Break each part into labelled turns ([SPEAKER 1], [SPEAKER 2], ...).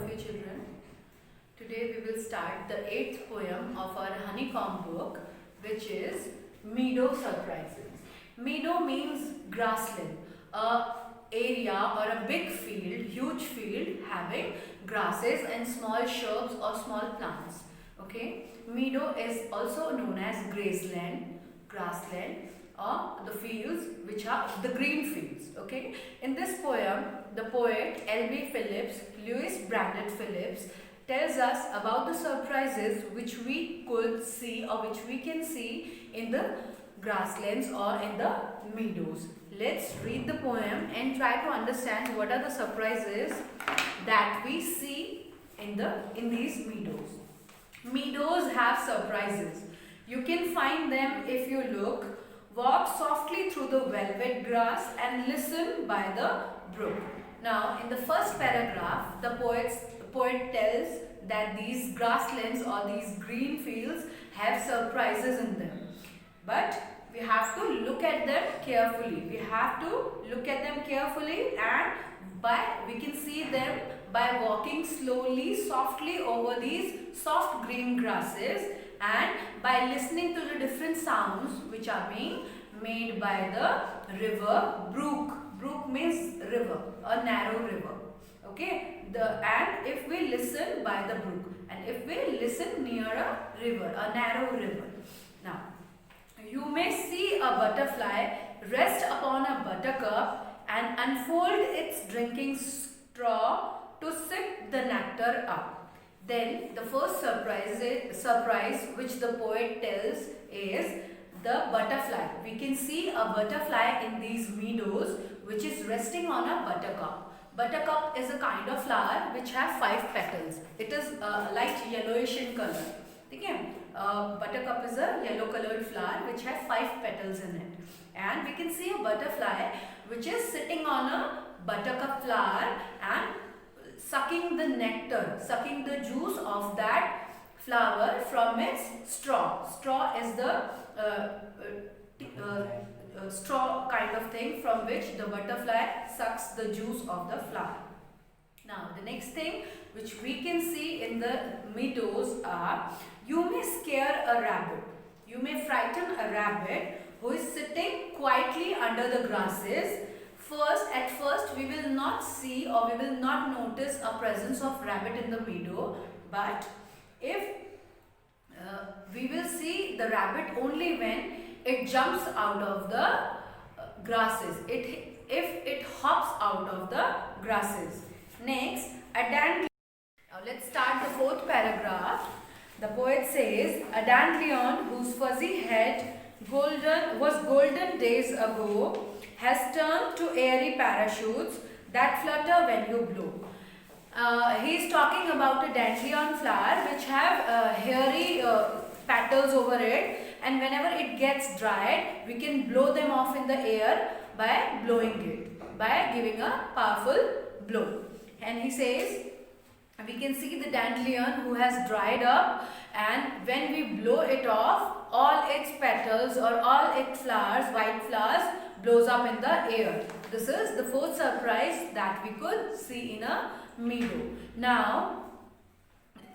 [SPEAKER 1] of you children. Today we will start the 8th poem of our honeycomb book, which is Meadow Surprises. Meadow means grassland, a area or a big field, huge field having grasses and small shrubs or small plants. Okay, meadow is also known as grassland, or the fields which are the green fields. Okay, in this poem, the poet L.B. Phillips, Lewis Brandon Phillips, tells us about the surprises which we could see or which we can see in the grasslands or in the meadows. Let's read the poem and try to understand what are the surprises that we see in these meadows. Meadows have surprises. You can find them if you look. Walk softly through the velvet grass and listen by the brook. Now, in the first paragraph, the poet tells that these grasslands or these green fields have surprises in them. But we have to look at them carefully. And we can see them by walking slowly, softly over these soft green grasses and by listening to the different sounds which are being made by the river brook. Brook means river, a narrow river. Okay, and if we listen by the brook and if we listen near a river, a narrow river. Now, you may see a butterfly rest upon a buttercup and unfold its drinking straw to sip the nectar up. Then the first surprise which the poet tells is the butterfly. We can see a butterfly in these meadows which is resting on a buttercup. Buttercup is a kind of flower which have 5 petals. It is light yellowish in color. Okay? Buttercup is a yellow colored flower which has 5 petals in it. And we can see a butterfly which is sitting on a buttercup flower and sucking the nectar, sucking the juice of that flower from its straw. Straw is the straw kind of thing from which the butterfly sucks the juice of the flower. Now, the next thing which we can see in the meadows are, you may scare a rabbit. You may frighten a rabbit who is sitting quietly under the grasses. At first we will not see or we will not notice a presence of rabbit in the meadow, but if we will see the rabbit only when it jumps out of the grasses, if it hops out of the grasses. Next, a dandelion. Now let's start the 4th paragraph. The poet says, a dandelion whose fuzzy head was golden days ago has turned to airy parachutes that flutter when you blow. He is talking about a dandelion flower which have hairy petals over it, and whenever it gets dried, we can blow them off in the air by blowing it, by giving a powerful blow. And he says, we can see the dandelion who has dried up, and when we blow it off, all its petals or all its flowers, white flowers, blows up in the air. This is the 4th surprise that we could see in a meadow. Now,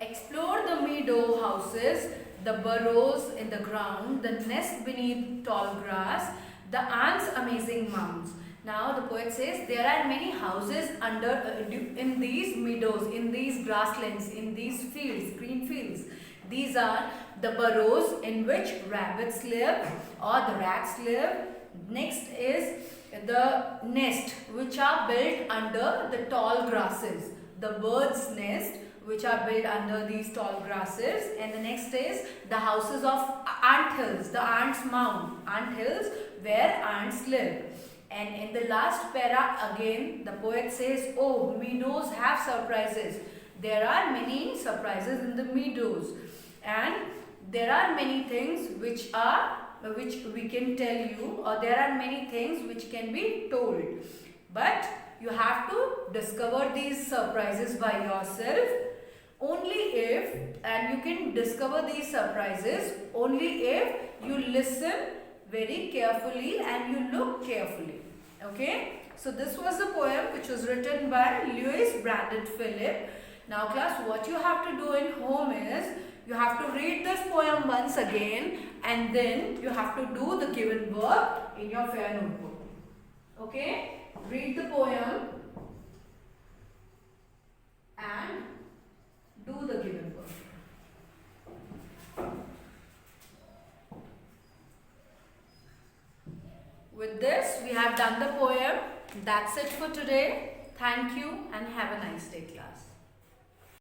[SPEAKER 1] explore the meadow houses, the burrows in the ground, the nest beneath tall grass, the ants' amazing mounds. Now, the poet says there are many houses in these meadows, in these grasslands, in these fields, green fields. These are the burrows in which rabbits live or the rats live. Next is the nest which are built under the tall grasses, the birds' nest which are built under these tall grasses. And the next is the houses of ant hills, the ants' mound, ant hills where ants live. And in the last para again the poet says, oh, meadows have surprises. There are many surprises in the meadows, and there are many things which we can tell you, or there are many things which can be told. But you have to discover these surprises by yourself and you can discover these surprises only if you listen very carefully and you look carefully. Okay, so this was a poem which was written by Lewis Brandon Phillips. Now class, what you have to do in home is, you have to read this poem once again and then you have to do the given work in your fair notebook. Okay? Read the poem and do the given work. With this, we have done the poem. That's it for today. Thank you and have a nice day, class.